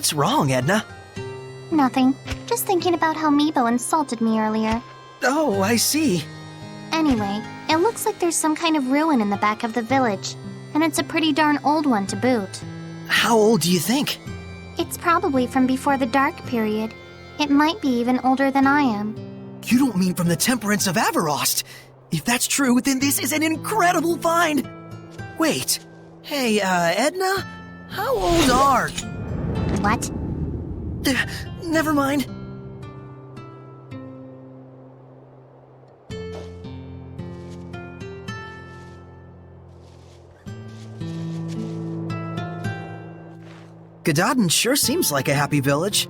What's wrong, Edna? Nothing. Just thinking about how Meebo insulted me earlier. Oh, I see. Anyway, it looks like there's some kind of ruin in the back of the village, and it's a pretty darn old one to boot. How old do you think? It's probably from before the Dark Period. It might be even older than I am. You don't mean from the Temperance of Averost? If that's true, then this is an incredible find! Wait. Hey, Edna? How old are... What? Never mind. Gadadin sure seems like a happy village.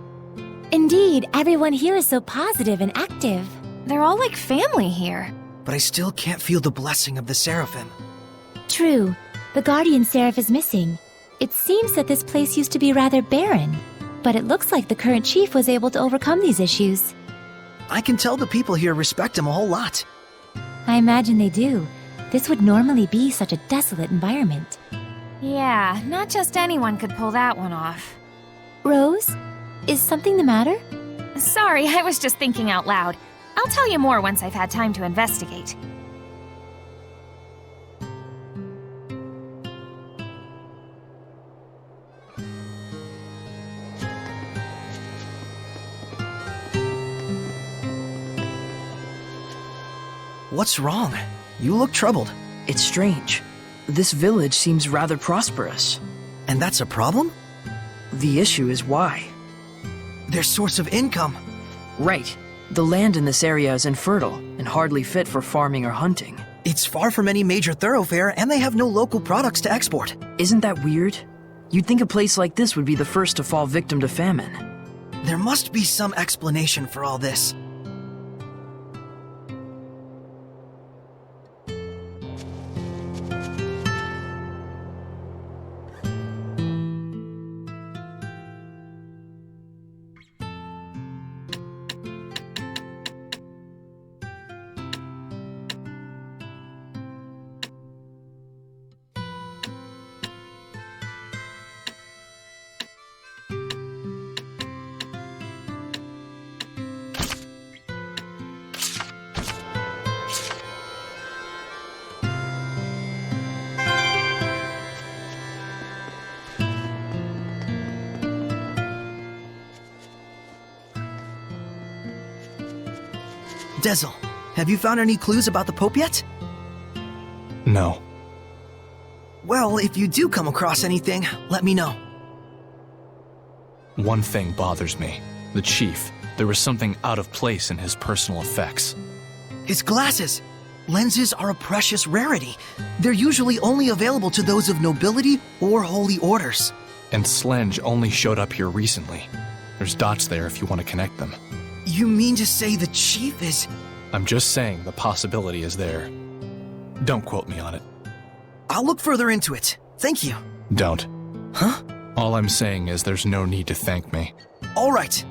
Indeed, everyone here is so positive and active. They're all like family here. But I still can't feel the blessing of the Seraphim. True. The Guardian Seraph is missing. It seems that this place used to be rather barren, but it looks like the current chief was able to overcome these issues. I can tell the people here respect him a whole lot. I imagine they do. This would normally be such a desolate environment. Yeah, not just anyone could pull that one off. Rose, is something the matter? Sorry, I was just thinking out loud. I'll tell you more once I've had time to investigate. What's wrong? You look troubled. It's strange. This village seems rather prosperous. And that's a problem? The issue is why. Their source of income. Right. The land in this area is infertile and hardly fit for farming or hunting. It's far from any major thoroughfare, and they have no local products to export. Isn't that weird? You'd think a place like this would be the first to fall victim to famine. There must be some explanation for all this. Dezel, have you found any clues about the Pope yet? No. Well, if you do come across anything, let me know. One thing bothers me. The chief. There was something out of place in his personal effects. His glasses! Lenses are a precious rarity. They're usually only available to those of nobility or holy orders. And Slenge only showed up here recently. There's dots there if you want to connect them. You mean to say the chief is... I'm just saying the possibility is there. Don't quote me on it. I'll look further into it. Thank you. Don't. Huh? All I'm saying is there's no need to thank me. All right.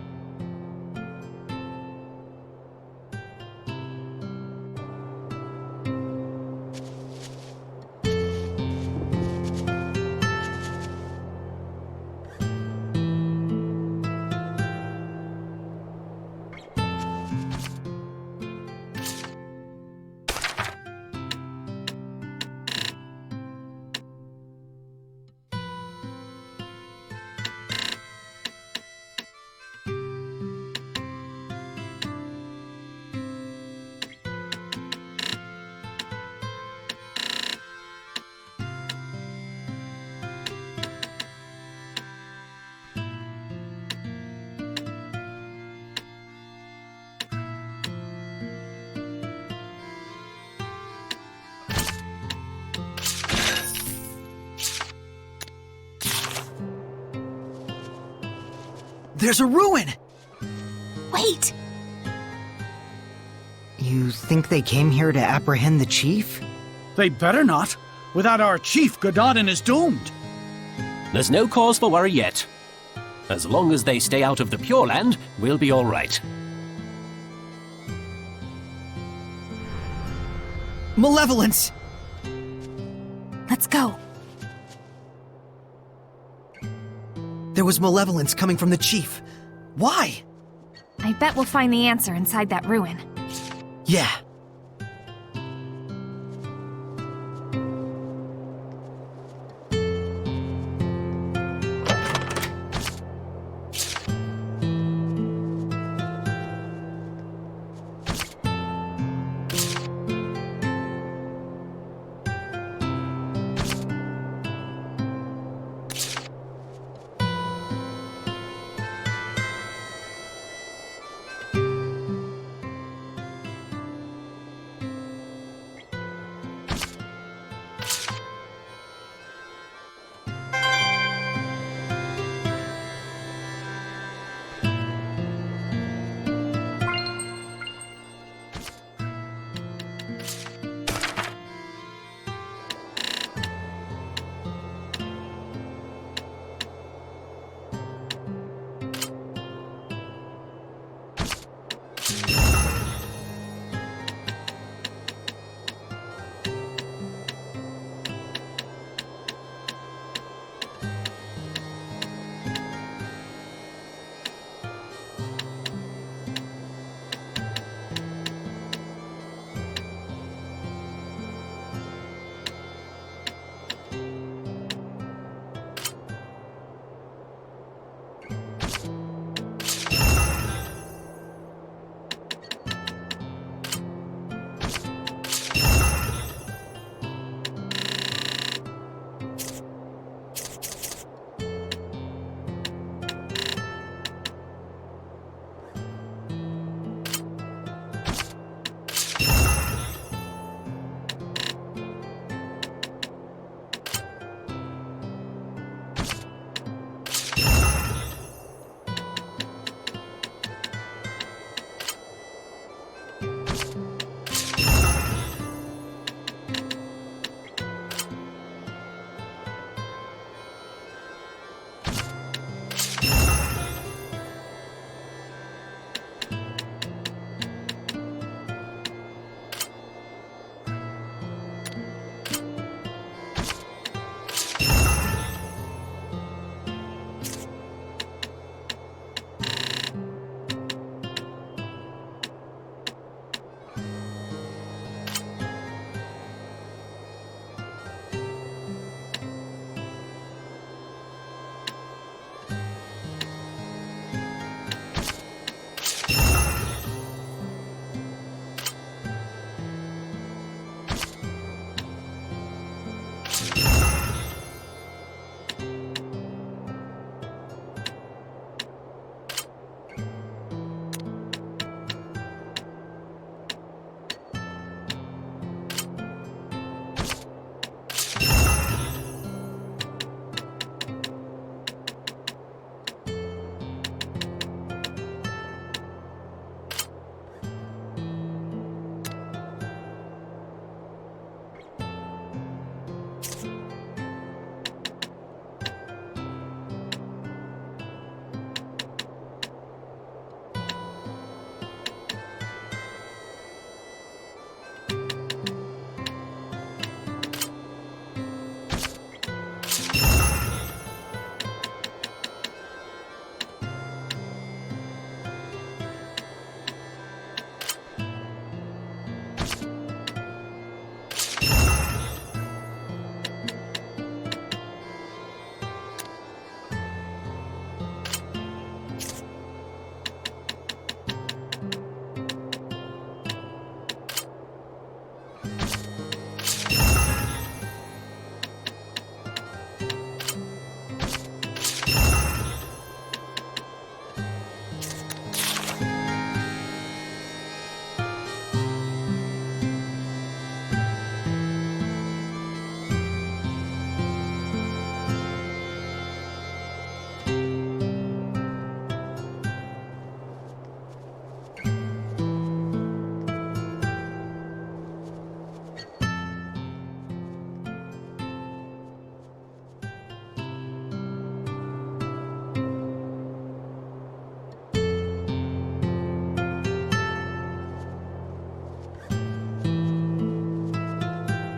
There's a ruin! Wait! You think they came here to apprehend the chief? They better not. Without our chief, Gadadin is doomed. There's no cause for worry yet. As long as they stay out of the Pure Land, we'll be all right. Malevolence! Let's go. There was malevolence coming from the chief. Why? I bet we'll find the answer inside that ruin. Yeah.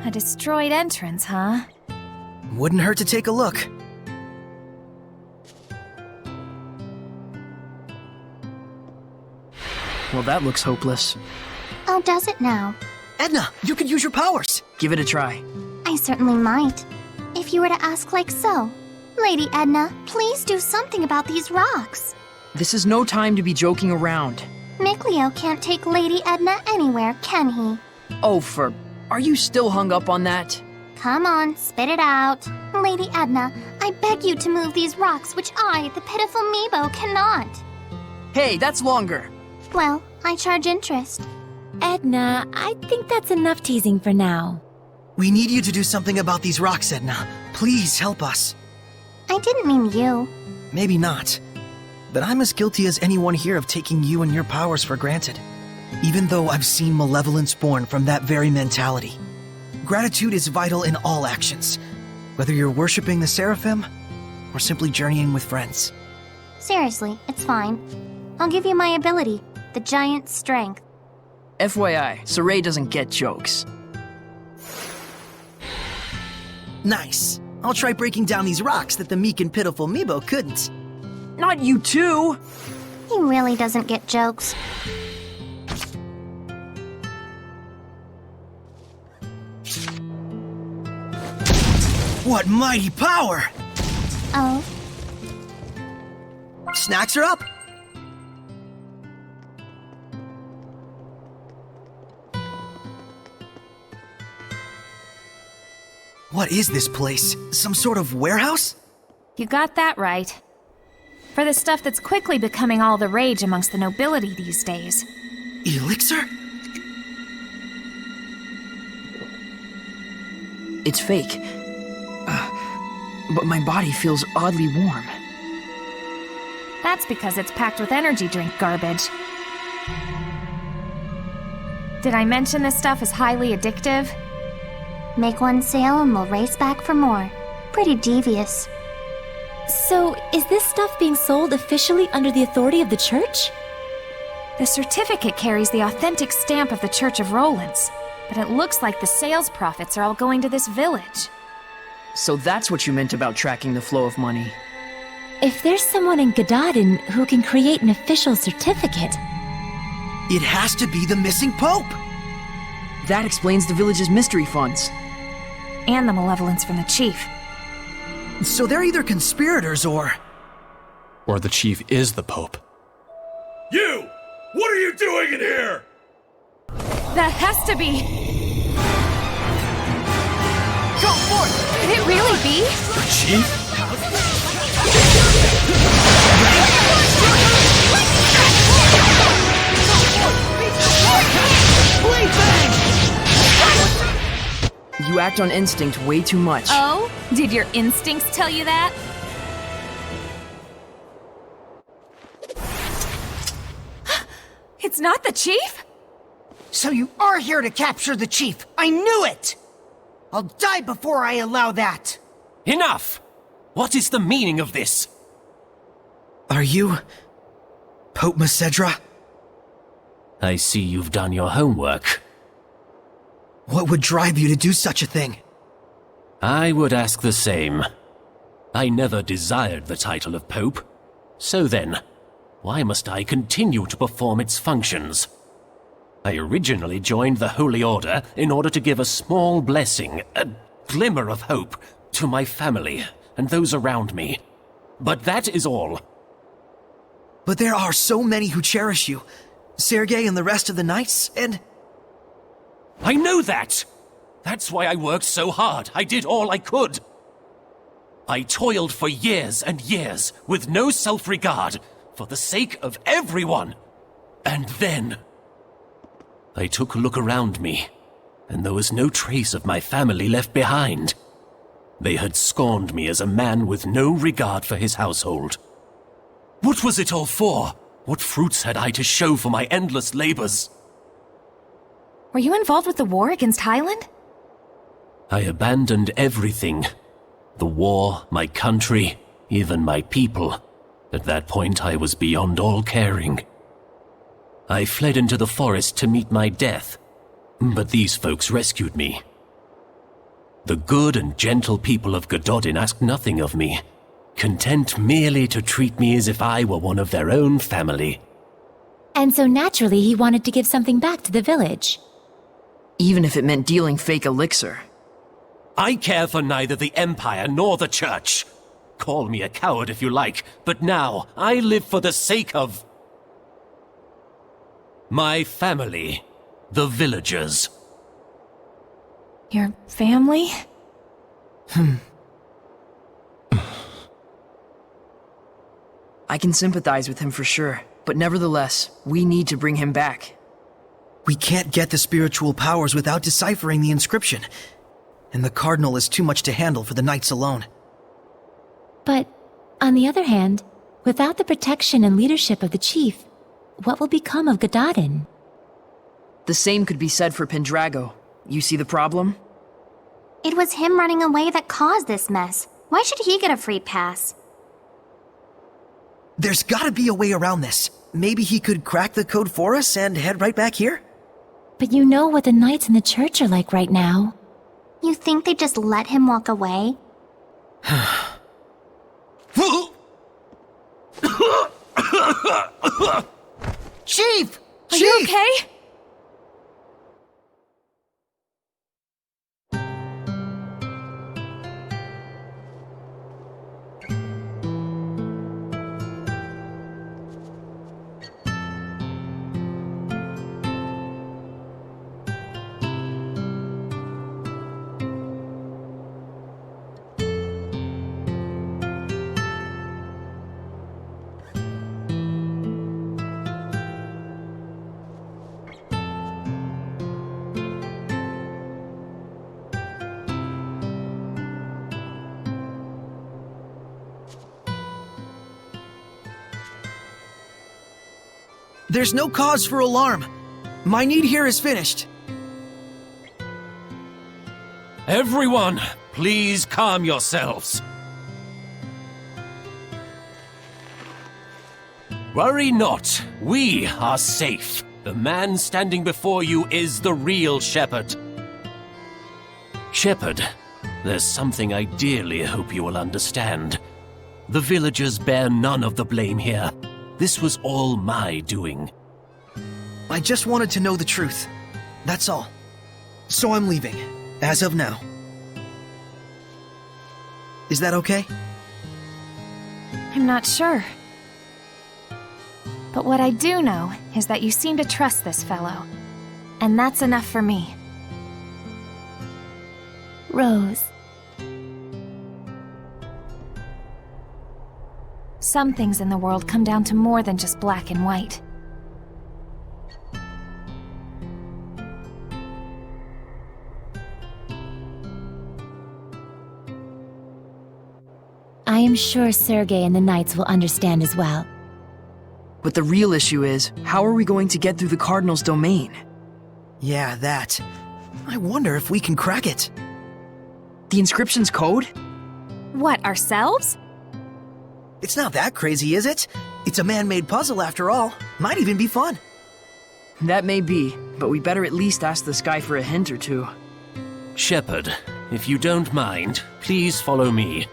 A destroyed entrance, huh? Wouldn't hurt to take a look. Well, that looks hopeless. Oh, does it now? Edna, you could use your powers. Give it a try. I certainly might. If you were to ask like so. Lady Edna, please do something about these rocks. This is no time to be joking around. Mikleo can't take Lady Edna anywhere, can he? Oh, are you still hung up on that? Come on, spit it out. Lady Edna, I beg you to move these rocks which I, the pitiful Meebo, cannot. Hey, that's longer. Well, I charge interest. Edna, I think that's enough teasing for now. We need you to do something about these rocks, Edna. Please help us. I didn't mean you. Maybe not. But I'm as guilty as anyone here of taking you and your powers for granted. Even though I've seen malevolence born from that very mentality. Gratitude is vital in all actions. Whether you're worshipping the Seraphim, or simply journeying with friends. Seriously, it's fine. I'll give you my ability, the giant strength. FYI, Saray doesn't get jokes. Nice. I'll try breaking down these rocks that the meek and pitiful Meebo couldn't. Not you too! He really doesn't get jokes. What mighty power! Oh, Snacks are up! What is this place? Some sort of warehouse? You got that right. For the stuff that's quickly becoming all the rage amongst the nobility these days. Elixir? It's fake. But my body feels oddly warm. That's because it's packed with energy drink garbage. Did I mention this stuff is highly addictive? make one sale and we'll race back for more. Pretty devious. So, is this stuff being sold officially under the authority of the church? The certificate carries the authentic stamp of the Church of Rollins, but it looks like the sales profits are all going to this village. So that's what you meant about tracking the flow of money. If there's someone in Gadadin who can create an official certificate... It has to be the missing Pope! That explains the village's mystery funds. And the malevolence from the chief. So they're either conspirators or the chief is the Pope. You! What are you doing in here? That has to be... Go forth! Could it really be? The chief? You act on instinct way too much. Oh? Did your instincts tell you that? It's not the chief? So you are here to capture the chief! I knew it! I'll die before I allow that! Enough! What is the meaning of this? Are you Pope Macedra? I see you've done your homework. What would drive you to do such a thing? I would ask the same. I never desired the title of Pope. So then, why must I continue to perform its functions? I originally joined the Holy Order in order to give a small blessing, a glimmer of hope, to my family and those around me. But that is all. But there are so many who cherish you. Sergei and the rest of the knights, and... I know that! That's why I worked so hard. I did all I could. I toiled for years and years with no self-regard for the sake of everyone. And then... I took a look around me, and there was no trace of my family left behind. They had scorned me as a man with no regard for his household. What was it all for? What fruits had I to show for my endless labors? Were you involved with the war against Highland? I abandoned everything. The war, my country, even my people. At that point, I was beyond all caring. I fled into the forest to meet my death, but these folks rescued me. The good and gentle people of Gadadin asked nothing of me, content merely to treat me as if I were one of their own family. And so naturally he wanted to give something back to the village. Even if it meant dealing fake elixir. I care for neither the Empire nor the Church. Call me a coward if you like, but now I live for the sake of my family, the villagers. Your family? I can sympathize with him for sure, but nevertheless, we need to bring him back. We can't get the spiritual powers without deciphering the inscription. And the Cardinal is too much to handle for the Knights alone. But, on the other hand, without the protection and leadership of the chief, what will become of Gododin? The same could be said for Pendrago. You see the problem? It was him running away that caused this mess. Why should he get a free pass? There's gotta be a way around this. Maybe he could crack the code for us and head right back here? But you know what the Knights in the church are like right now. You think they just let him walk away? Chief! Are you okay? There's no cause for alarm. My need here is finished. Everyone, please calm yourselves. Worry not, we are safe. The man standing before you is the real shepherd. Shepherd, there's something I dearly hope you will understand. The villagers bear none of the blame here. This was all my doing. I just wanted to know the truth. That's all. So I'm leaving, as of now. Is that okay? I'm not sure. But what I do know is that you seem to trust this fellow. And that's enough for me. Rose. Some things in the world come down to more than just black and white. I am sure Sergei and the Knights will understand as well. But the real issue is, how are we going to get through the Cardinal's domain? Yeah, that. I wonder if we can crack it. The inscription's code? What, ourselves? It's not that crazy, is it? It's a man-made puzzle after all. Might even be fun. That may be, but we better at least ask the sky for a hint or two. Shepherd, if you don't mind, please follow me.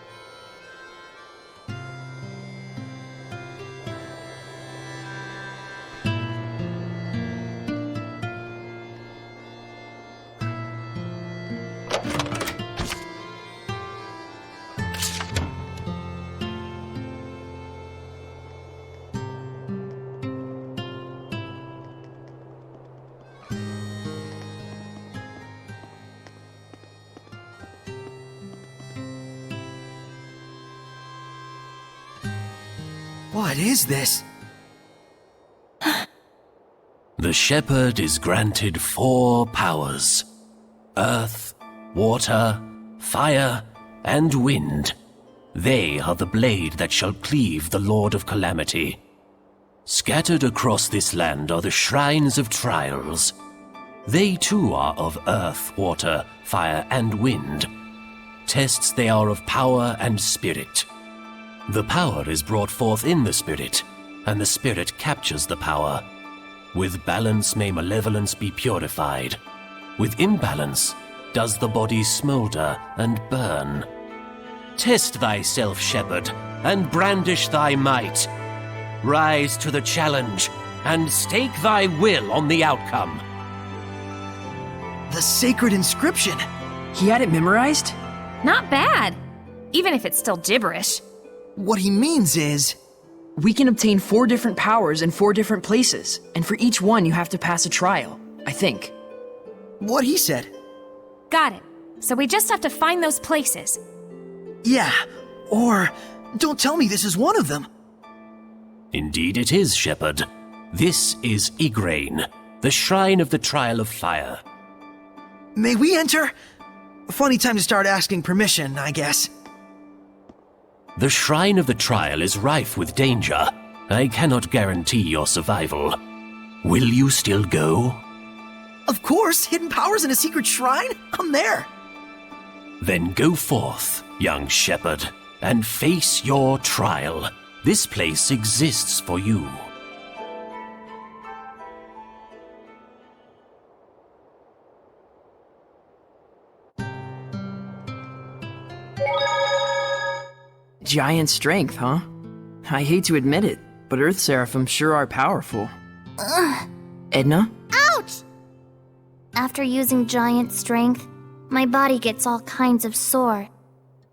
What is this? The shepherd is granted 4 powers: earth, water, fire, and wind. They are the blade that shall cleave the Lord of Calamity. Scattered across this land are the shrines of trials. They too are of earth, water, fire, and wind. Tests they are of power and spirit. The power is brought forth in the spirit, and the spirit captures the power. With balance may malevolence be purified. With imbalance does the body smolder and burn. Test thyself, shepherd, and brandish thy might. Rise to the challenge, and stake thy will on the outcome. The Sacred Inscription. He had it memorized? Not bad. Even if it's still gibberish. What he means is... We can obtain 4 different powers in 4 different places, and for each one you have to pass a trial, I think. what he said. Got it. So we just have to find those places. Yeah, or don't tell me this is one of them. Indeed it is, Shepherd. This is Igraine, the Shrine of the Trial of Fire. May we enter? Funny time to start asking permission, I guess. The Shrine of the Trial is rife with danger. I cannot guarantee your survival. Will you still go? Of course, hidden powers in a secret shrine? I'm there. Then go forth, young shepherd, and face your trial. This place exists for you. Giant strength, huh? I hate to admit it, but Earth Seraphim sure are powerful. Edna? Ouch! After using giant strength, my body gets all kinds of sore.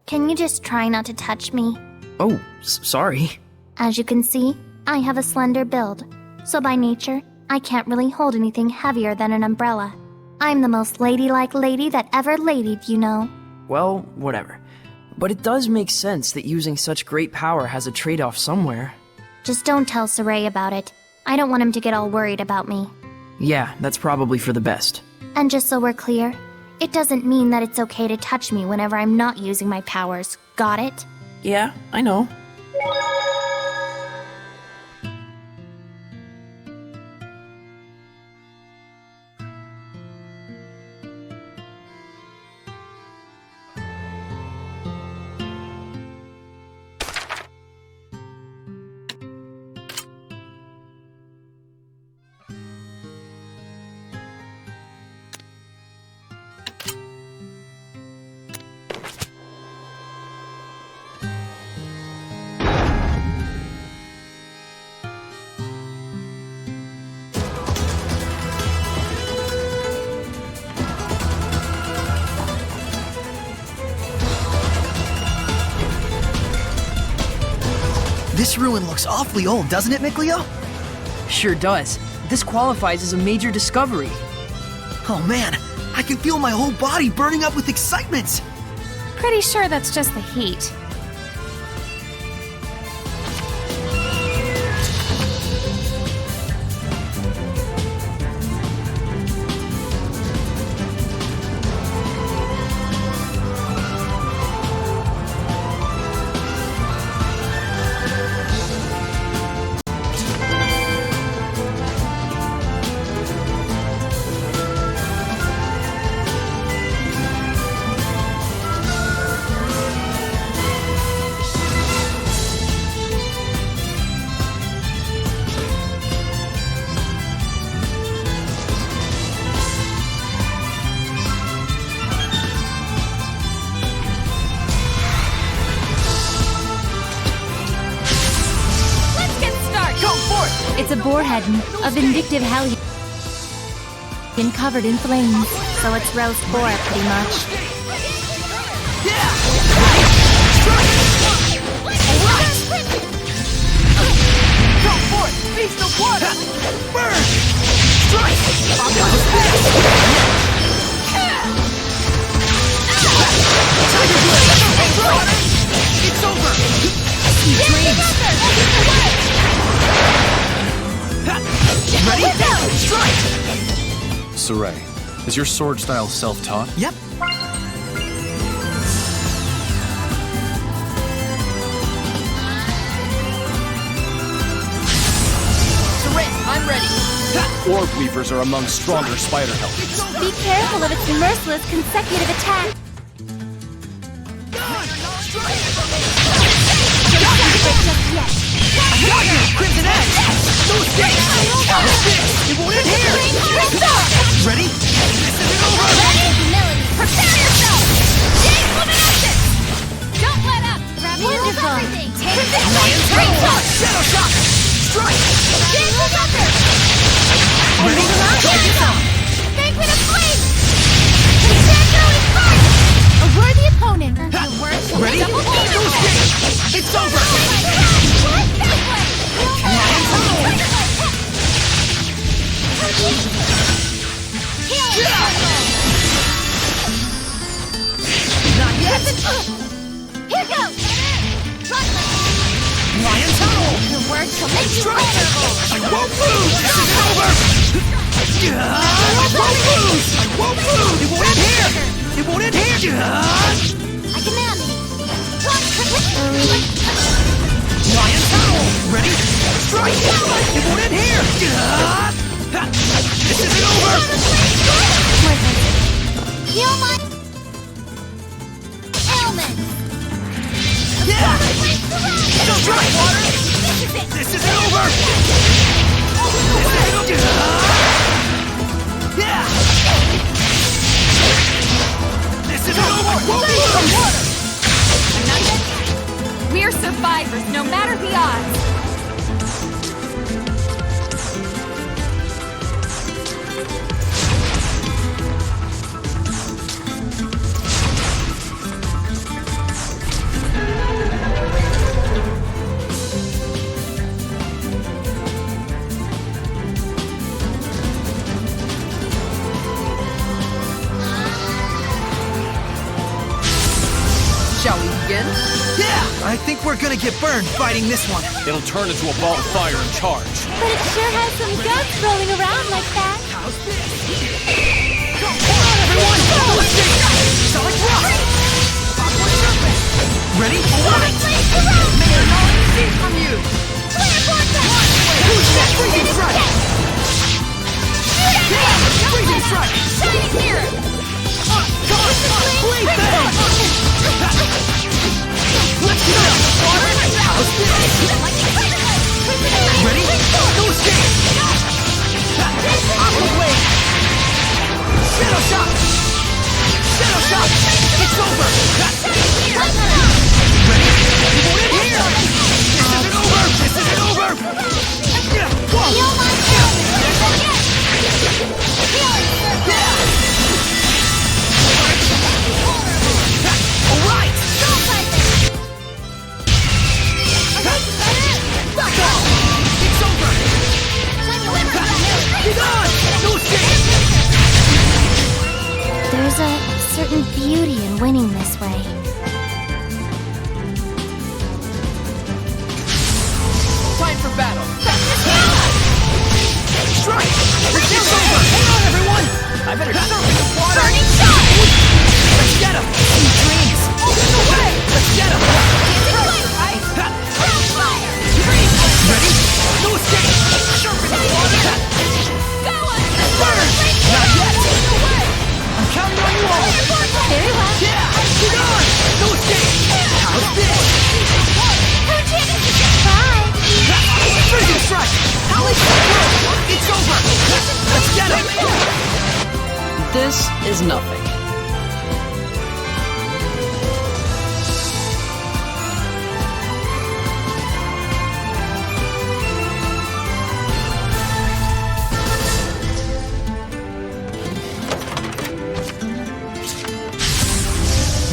Can you just try not to touch me? Oh, sorry. As you can see, I have a slender build, so by nature, I can't really hold anything heavier than an umbrella. I'm the most ladylike lady that ever ladied, you know. Well, whatever. But it does make sense that using such great power has a trade-off somewhere. Just don't tell Saray about it. I don't want him to get all worried about me. Yeah, that's probably for the best. And just so we're clear, it doesn't mean that it's okay to touch me whenever I'm not using my powers. Got it? Yeah, I know. This ruin looks awfully old, doesn't it, Mikleo? Sure does. This qualifies as a major discovery. Oh man, I can feel my whole body burning up with excitement! Pretty sure that's just the heat. It's a boarhead, a vindictive hellion covered in flames. So it's roast boar, pretty much. Go for it! Beast of blood! Burn! Strike! It's over! Ready? Strike! Saray, is your sword style self-taught? Yep. Saray, I'm ready. Orb weavers are among stronger spider helpers. Be careful of its merciless consecutive attack. Crimson Edge! No escape! It won't end here! Ready? This isn't over! Prepare yourself! Jade Luminescence! Don't let up! Wonderful! Take this! Shadow Shock! Strike! Jade Luminescence! Strike! I won't lose! This isn't over! I won't lose! I won't lose! It won't end here! It won't end here! I command thee. Lion Towel! Ready? Strike! It won't end here! This isn't over! Heal my ailment. Yeah! Strike! This isn't over! Yeah! This isn't over! Won't lose! We're survivors, no matter the odds. Shall we begin? Yeah! I think we're gonna get burned fighting this one. It'll turn into a ball of fire and charge. But it sure has some guts rolling around like that. Everyone! Solid rock! Ready? Alright! May our knowledge cease from you! Who's that? Freezing strike! Freezing strike! Shining here. Blade bang! Let's go! Ready? No escape! Aqua blade! Shadow shot! Shadow shot! It's over! Ready? You won't end here! This isn't over! This isn't over! Whoa! Heal my Alright! Back off! It's over! Get on! No escape! There's a certain beauty in winning this way. Time for battle. Strike! It's over! Hang on, everyone! I better surf in the water. Burning shot! Let's get him! Some dreams! Away! Let's get him! Ready? No escape! Surf in the water! Burn! Not yet! I'm counting on you all! Very well. Yeah! Get on! No escape! How's this? Bye. Freezing strike! Howling through! It's over! Let's get him! This is nothing.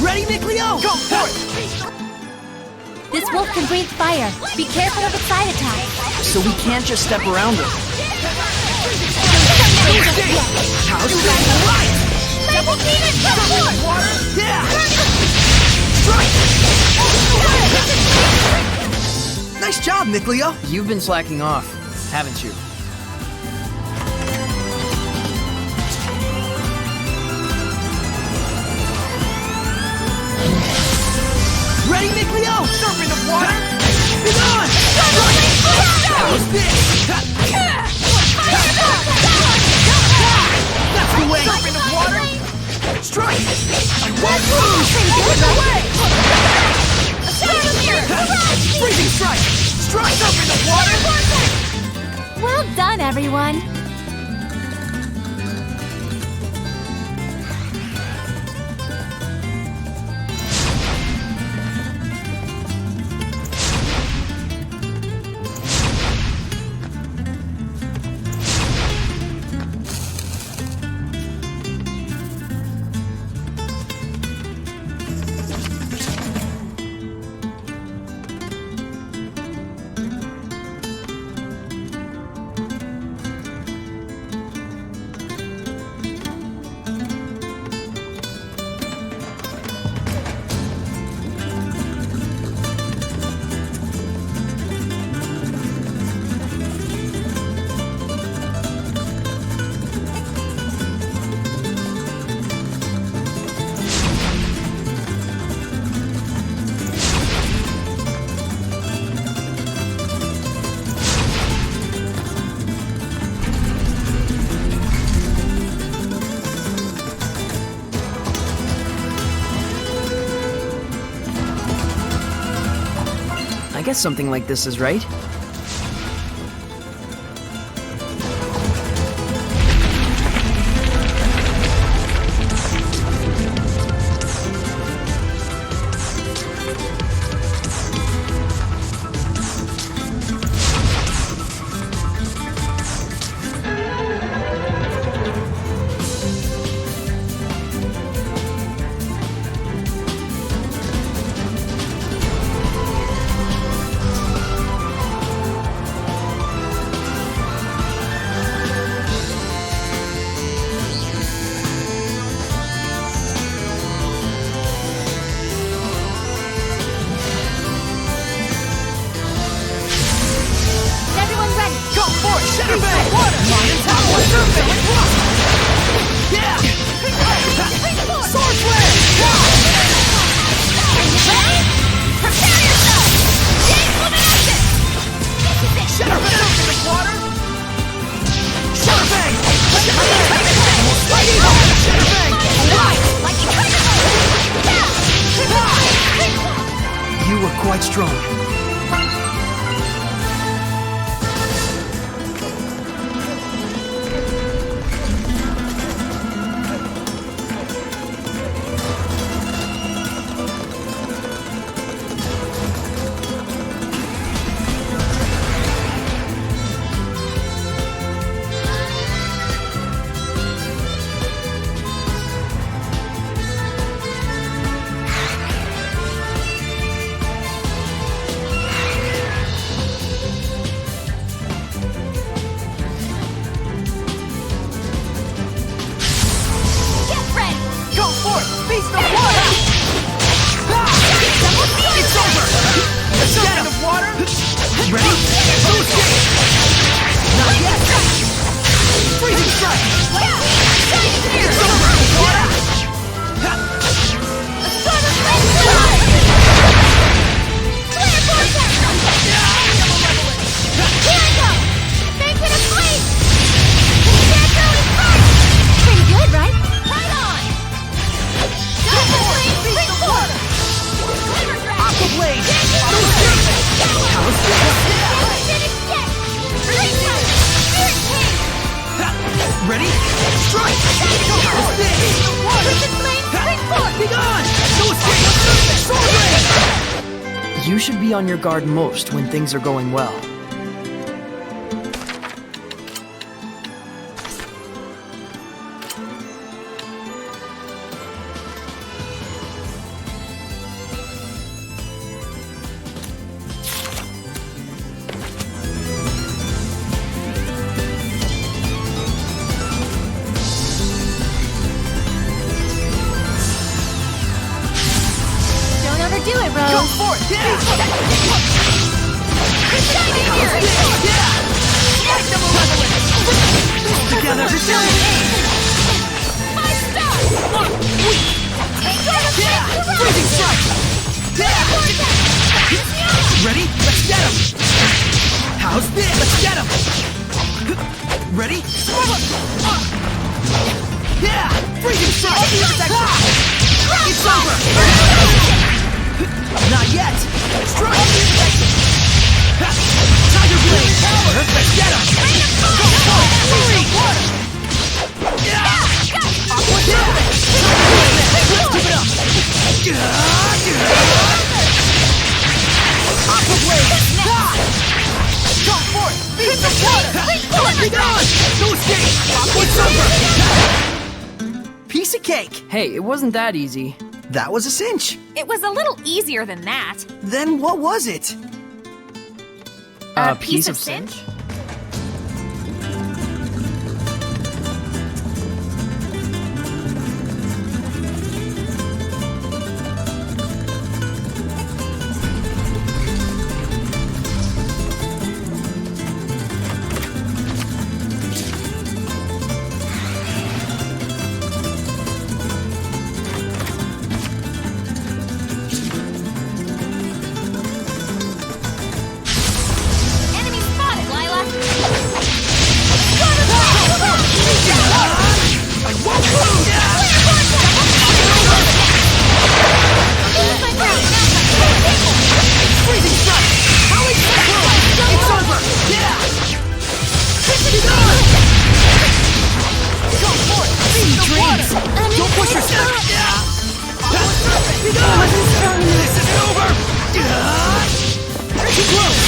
Ready, Mikleo? Go for it! This wolf can breathe fire. Be careful of its side attack. So we can't just step around it. How's this? Right! Level demon, come forth! Yeah! Strike! Nice job, Mikleo! You've been slacking off, haven't you? Ready, Mikleo? Surf in the water! Get on! How's this? That's the way! Surf in the water! Strike! I won't lose! Freezing strike! Strike! Surf in the water! Well done, everyone. guess something like this is right. You were quite strong. You should be on your guard most when things are going well. Piece of cake! Hey, it wasn't that easy. That was a cinch. It was a little easier than that. Then what was it? A piece of cinch? Enemy spotted, Lila! Don't push yourself! It wasn't strong enough. This isn't over! Too close!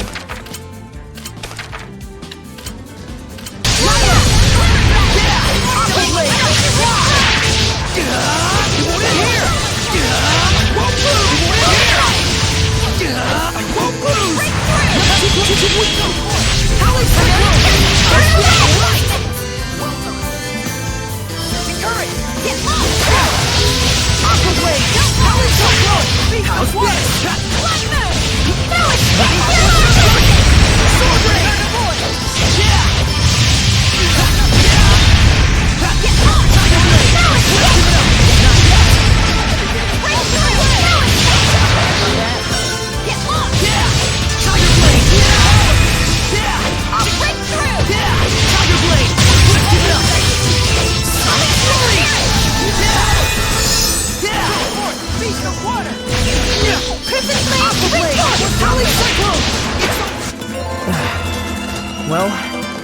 Well,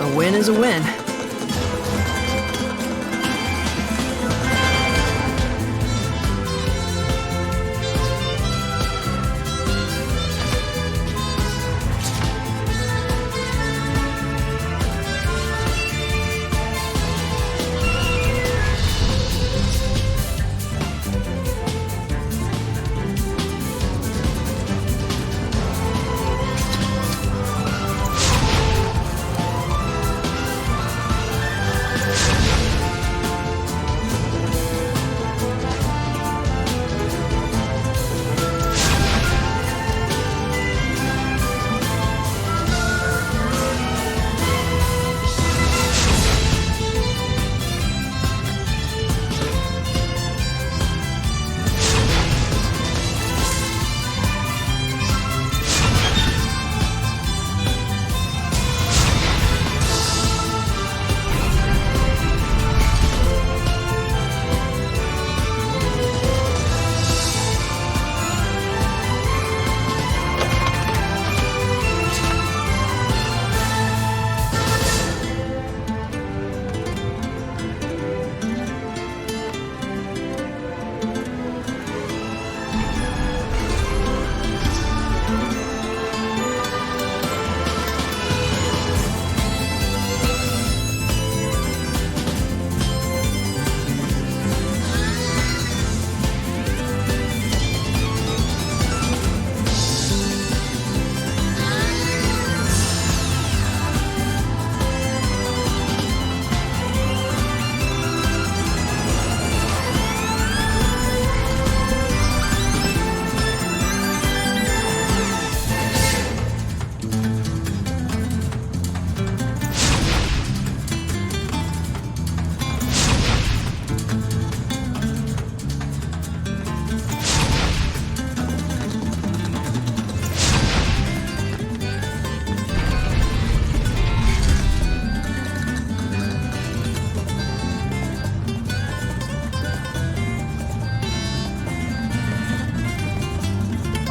a win is a win.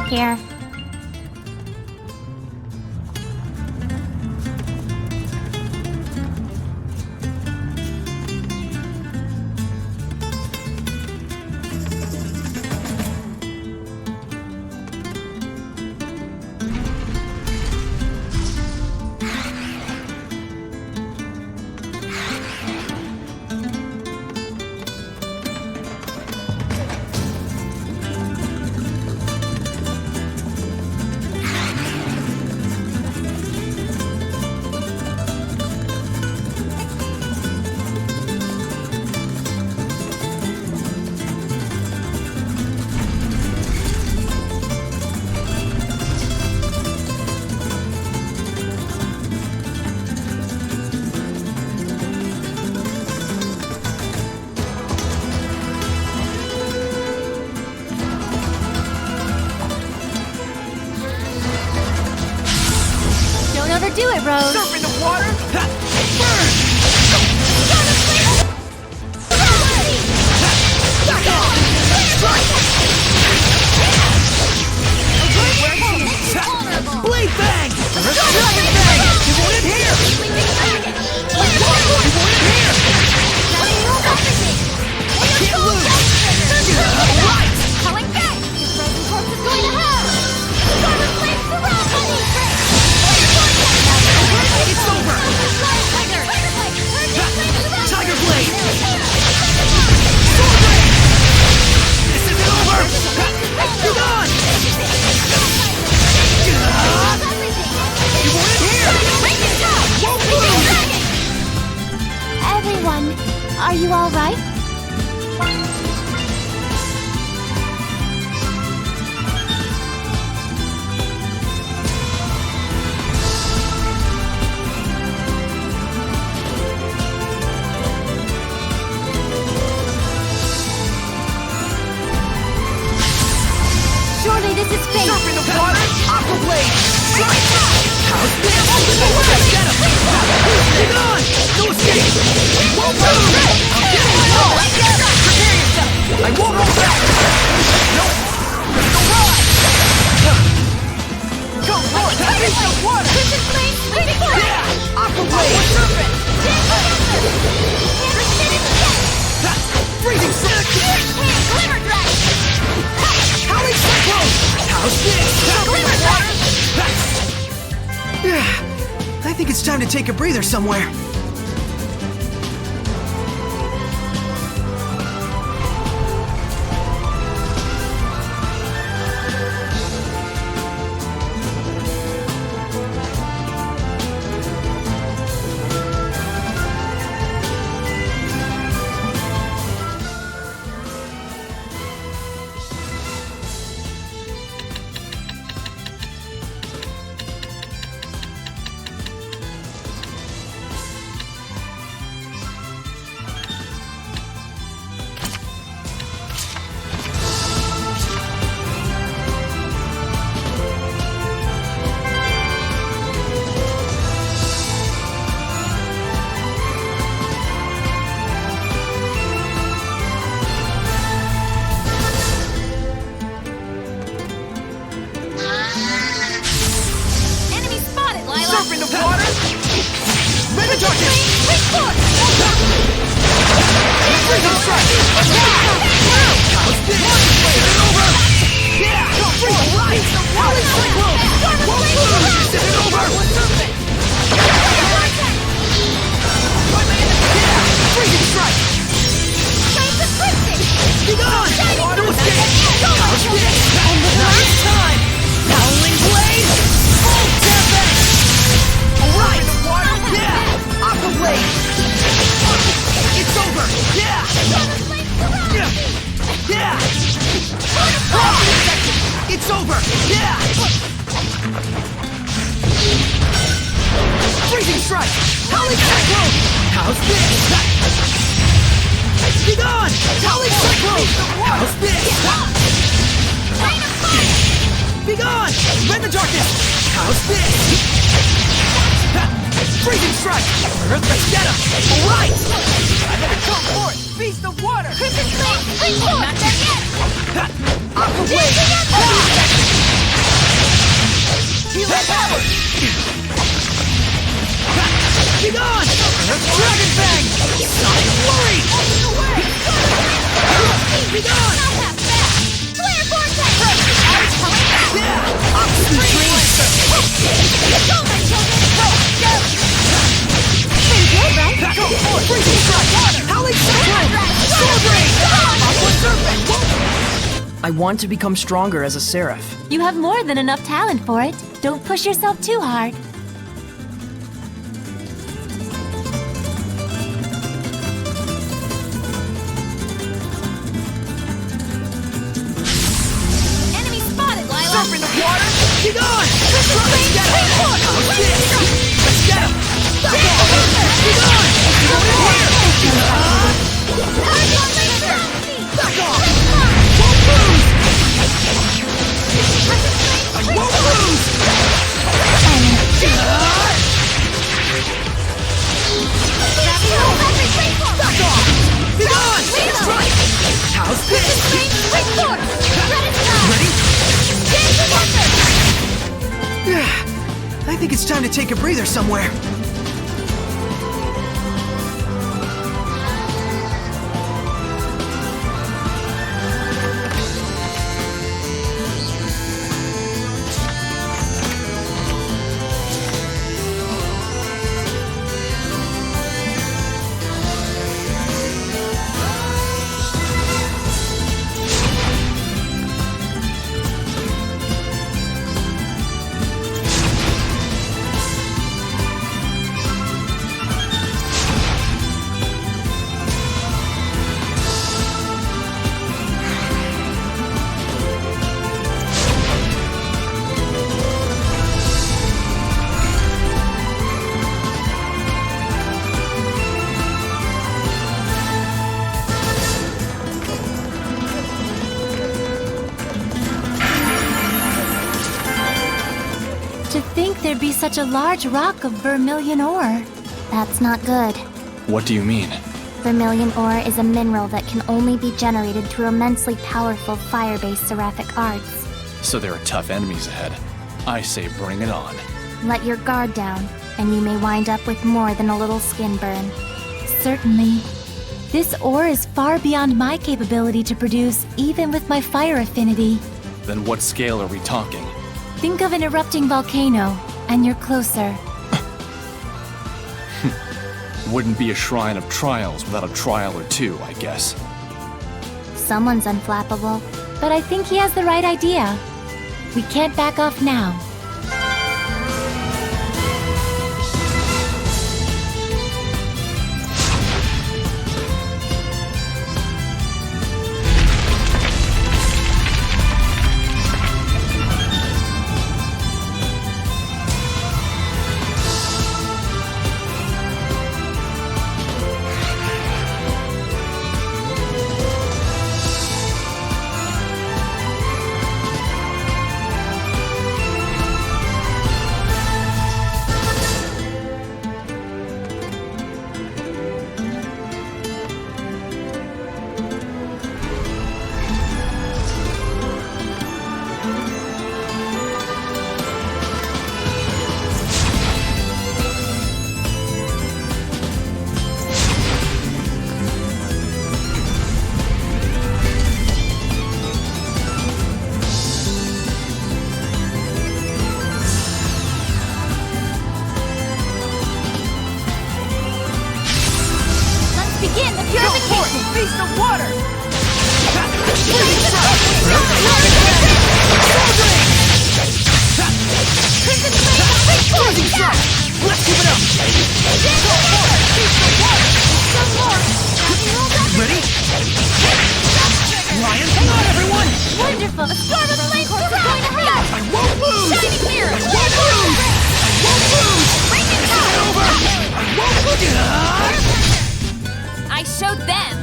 Here. Do it, Rose. Surf in the water! Burn! Blade Bang! Dragon Bang! You want it here! You want it here! all right? Surely this is fate! Surfing the water! Aqua blade! Strike! How's this? Get him! Get on! No escape! Won't move! I'm getting low! Prepare yourself! I won't hold back! No! There's no ride! Go for it! Face the water! Vision flame, waiting for it! Yeah! Aqua blade! Serpent! Freezing strike! Glimmer dragon! Howling cyclone! How's this? Glimmer dragon! I think it's time to take a breather somewhere. It's over! Yeah! Freezing strike! Howling cyclone! How's this? Be gone! Howling cyclone! How's this? Be gone! Rend the darkness! How's this? Freezing strike! Earth, let's get him! Alright! I better come for it! Feast the water! Crimson flame, bring forth! Not there yet! Aqua blade! Healing power! Be gone! Dragon Fang! Sonic Flurry! Be gone! Not that fast! Flare vortex! Yeah! Oxygen Tracer! Go, my children! Go! Pretty good, right? Go! Freezing strike! Howling cyclone! Sword Rain! Aqua Serpent! I want to become stronger as a seraph. You have more than enough talent for it. Don't push yourself too hard. Enemy spotted, Lila! Surfing the water! Be gone! Let's get him! How's this? Let's get him! Be gone! Back off! Won't lose! I won't lose! Back off! Be gone! Strike! How's this? Ready? I think it's time to take a breather somewhere. there'd be such a large rock of Vermilion Ore. That's not good. What do you mean? Vermilion ore is a mineral that can only be generated through immensely powerful fire-based seraphic arts. So there are tough enemies ahead. I say bring it on. Let your guard down, and you may wind up with more than a little skin burn. Certainly. This ore is far beyond my capability to produce, even with my fire affinity. Then what scale are we talking? Think of an erupting volcano, and you're closer. Wouldn't be a shrine of trials without a trial or two, I guess. Someone's unflappable. But I think he has the right idea. We can't back off now. Feast of water! Let's keep it up! Ready? Lion, hang on, everyone! Wonderful! A storm of flames is going to hurt! I won't lose! Shining mirror! I won't lose! I won't lose! Bring it It's not over! I won't lose! I showed them!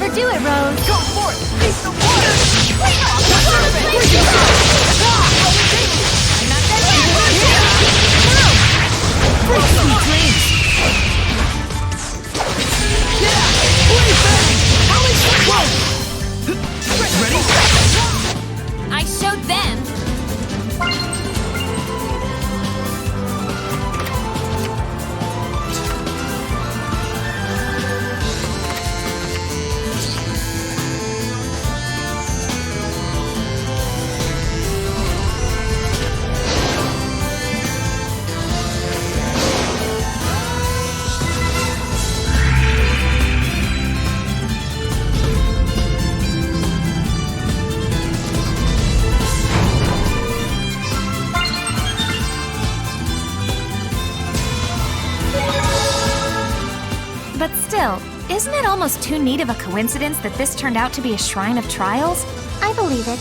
Gotta do it, Rose. Go for it! Face the water! I'm not done yet! Yeah! Blade bang! Ready? I showed them. But still, isn't it almost too neat of a coincidence that this turned out to be a shrine of trials? I believe it.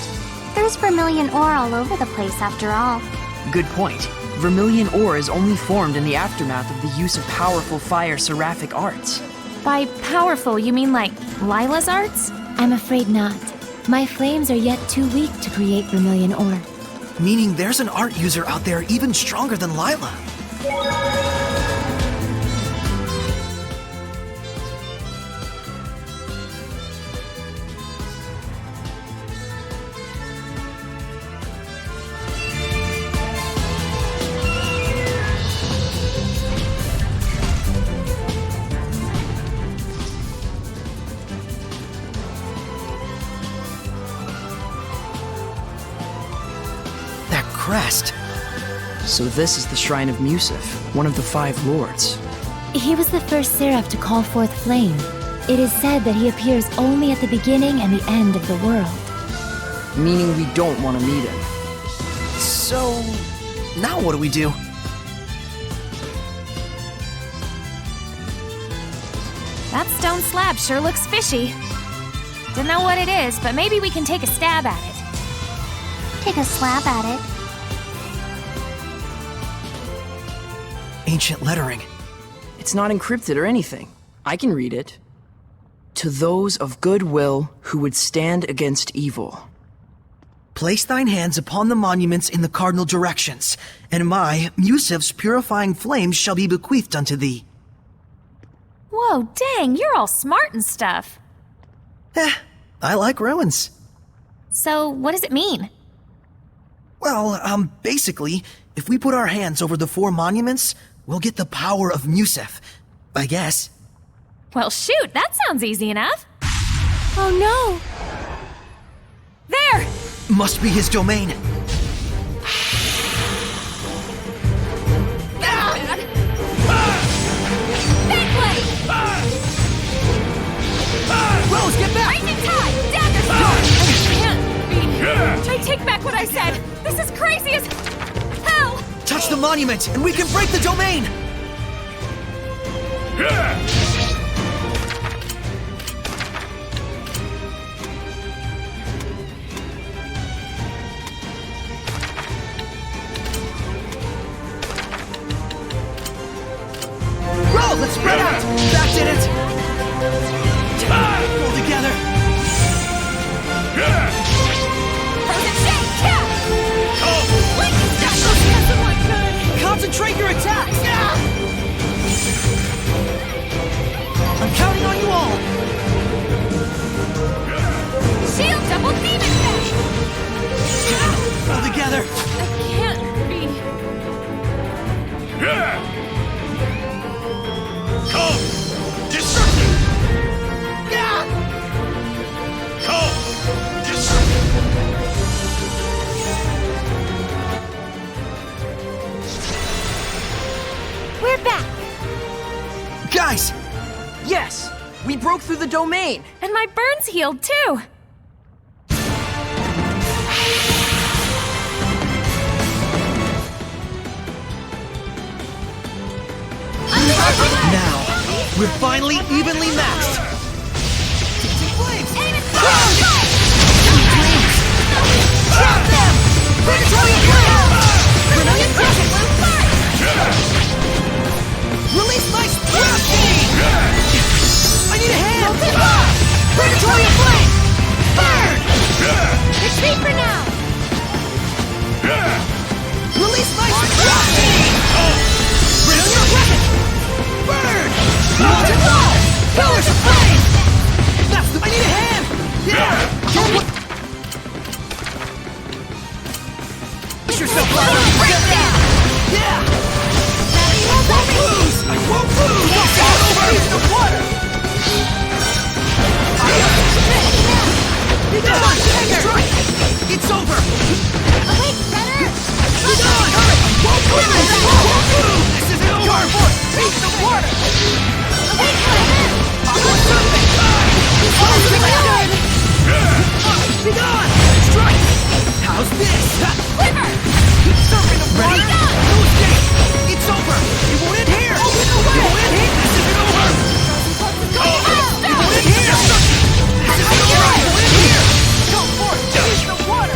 There's vermilion ore all over the place after all. Good point. Vermilion Ore is only formed in the aftermath of the use of powerful fire seraphic arts. By powerful, you mean like Lila's arts? I'm afraid not. My flames are yet too weak to create vermilion ore. Meaning there's an art user out there even stronger than Lila. Crest. So this is the Shrine of Musif, one of the 5 lords. He was the first seraph to call forth flame. It is said that he appears only at the beginning and the end of the world. Meaning we don't want to meet him. So, now what do we do? That stone slab sure looks fishy. Don't know what it is, but maybe we can take a stab at it. Take a slab at it. Ancient lettering. It's not encrypted or anything. I can read it. To those of good will who would stand against evil. Place thine hands upon the monuments in the cardinal directions, and my, Musif's purifying flames shall be bequeathed unto thee. Whoa, dang, you're all smart and stuff. I like ruins. So, what does it mean? Well, basically, if we put our hands over the 4 monuments, we'll get the power of Musif, I guess. Well, shoot, that sounds easy enough. Oh no! There! Must be his domain. Rose, get back! Rising tide! Dagger storm! I take back what I said! This is crazy as hell! Touch the monument, and we can break the domain! Roll, let's spread out! That did it! Pull together! Concentrate your attacks! I'm counting on you all! Shield double demon dash! Pull together! I can't be... Come! Destruction! Come! Destruction! We're back! Guys! Yes! We broke through the domain! And my burns healed too! Now, we're finally evenly matched! Aim it! Drop them! Predatory flame! Vermilion Crescent will fire! Release my splash! I need a hand! Predatory How's this? Quiver! Keep surfing the water! No escape! It's over! It won't end here! It won't end here! This isn't over! It won't end here! This isn't over! It won't end here! Go for it! Use the water!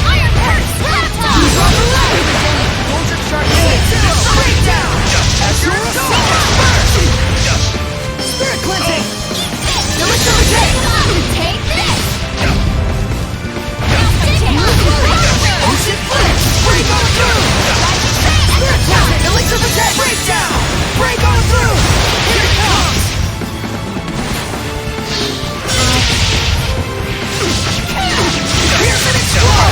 Iron Curse! Laptop! Drop the ladder! Soldier Shark Unit 0! Straight down! As your assault! Burst! Spirit cleansing! Delicious attack! Take this! Ocean Blitz! Break on through! Spirit cleansing! Elixir of attack! Break down! Break on through! Here it comes! Here's an explode!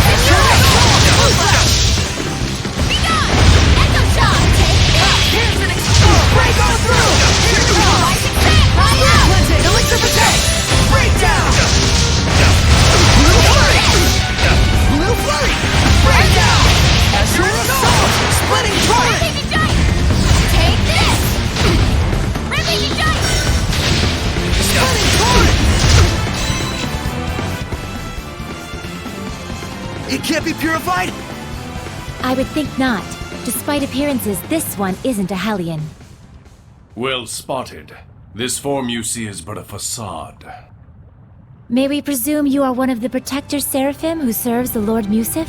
Be gone! Echo Shot! Take this! Here's an explode! Break on through! Here it comes! Spirit cleansing! Elixir of attack! Break down! Little flurry! Little flurry! Break down! As your assault! Splitting torrent! Rampaging Giant! Take this! Rampaging Giant! Splitting torrent! It can't be purified? I would think not. Despite appearances, this one isn't a Hellion. Well spotted. This form you see is but a facade. May we presume you are one of the Protector Seraphim who serves the Lord Musif?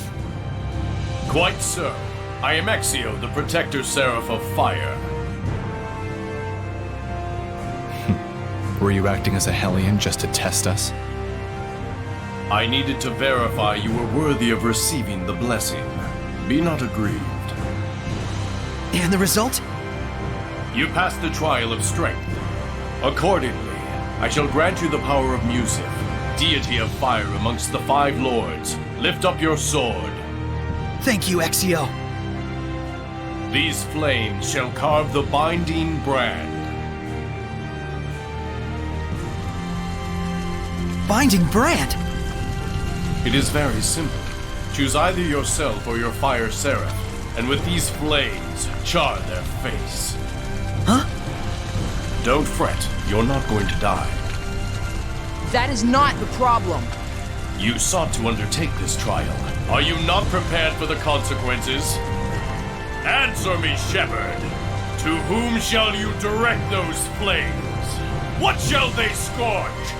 Quite so. I am Exio, the Protector Seraph of Fire. Were you acting as a Hellion just to test us? I needed to verify you were worthy of receiving the blessing. Be not aggrieved. And the result? You passed the trial of strength. Accordingly, I shall grant you the power of Musif, deity of fire amongst the 5 lords. Lift up your sword. Thank you, Exio. These flames shall carve the binding brand. Binding brand? It is very simple. Choose either yourself or your fire seraph, and with these flames, char their face. Huh? Don't fret, you're not going to die. That is not the problem. You sought to undertake this trial. Are you not prepared for the consequences? Answer me, Shepherd. To whom shall you direct those flames? What shall they scorch?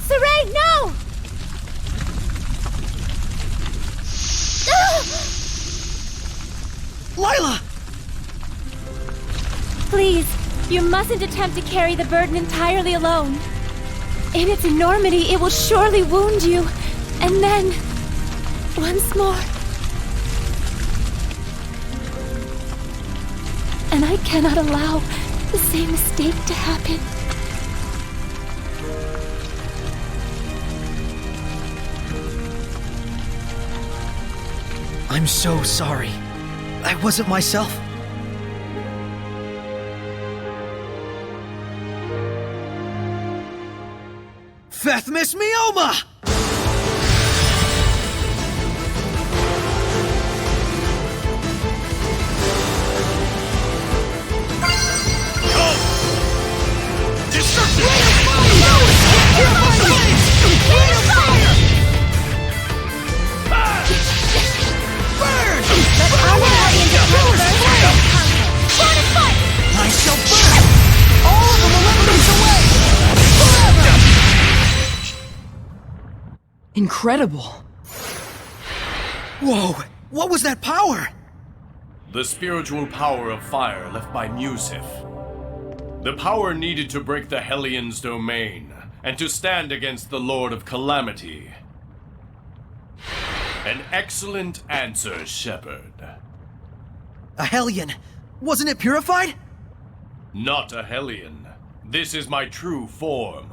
Saray, no! Lila! Please, you mustn't attempt to carry the burden entirely alone. In its enormity, it will surely wound you. And then, once more. And I cannot allow the same mistake to happen. I'm so sorry. I wasn't myself. Fethmis Mioma! I shall burn all of the malevolence away! Forever! Incredible. Whoa! What was that power? The spiritual power of fire left by Musif. The power needed to break the Hellion's domain, and to stand against the Lord of Calamity. An excellent answer, Shepherd. A Hellion. Wasn't it purified? Not a Hellion. This is my true form.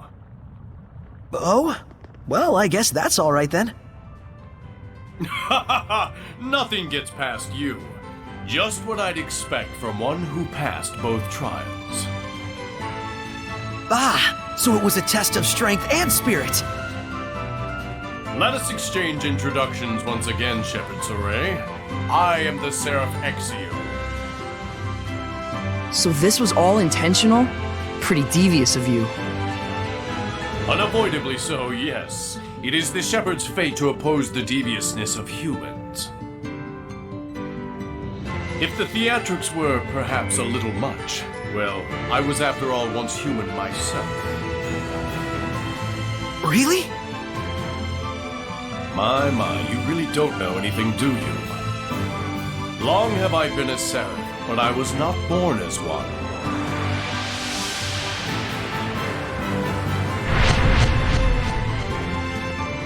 Oh? Well, I guess that's all right then. Nothing gets past you. Just what I'd expect from one who passed both trials. Ah, so it was a test of strength and spirit. Let us exchange introductions once again, Shepherd Soray. I am the Seraph Exio. So this was all intentional? Pretty devious of you. Unavoidably so, yes. It is the Shepherd's fate to oppose the deviousness of humans. If the theatrics were perhaps a little much, well, I was after all once human myself. Really? My, you really don't know anything, do you? Long have I been a seraph, but I was not born as one.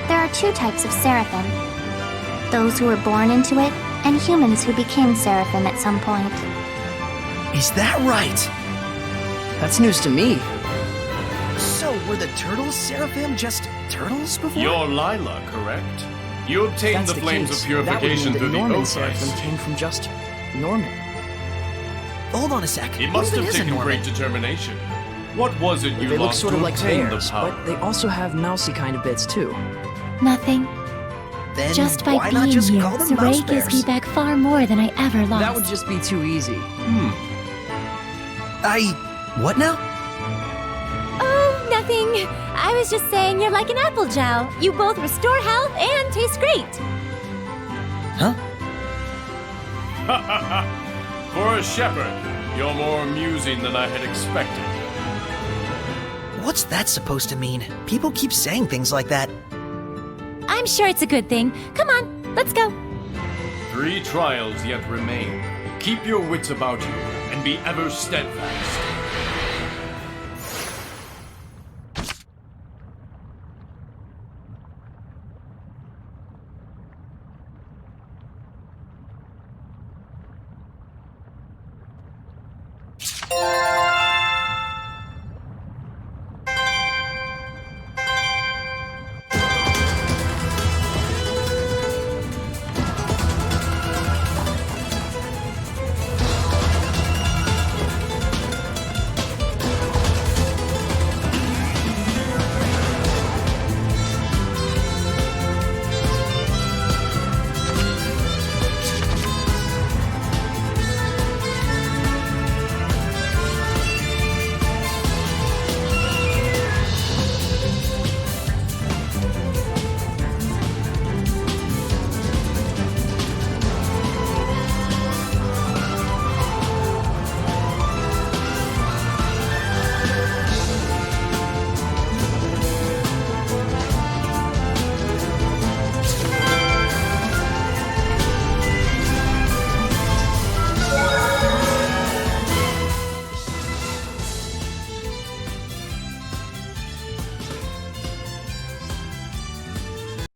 There are two types of Seraphim. Those who were born into it, and humans who became Seraphim at some point. Is that right? That's news to me. So, were the turtles Seraphim just turtles before? You're Lila, correct? You obtained That's the flames case, of purification that would through mean the that Norman oath Seraphim rite. came from just Norman. Hold on a sec. It What must even have is a taken Norman? great determination. What was it you They look lost sort to of like obtain bears, the power? but they also have mousy kind of bits too. Nothing. Then Just by why not being just here, call them Saray mouse gives me bears? back far more than I ever lost. That would just be too easy. What now? Oh, nothing. I was just saying you're like an apple gel. You both restore health and taste great. Huh? For a shepherd, you're more amusing than I had expected. What's that supposed to mean? People keep saying things like that. I'm sure it's a good thing. Come on, let's go. 3 trials yet remain. Keep your wits about you, and be ever steadfast.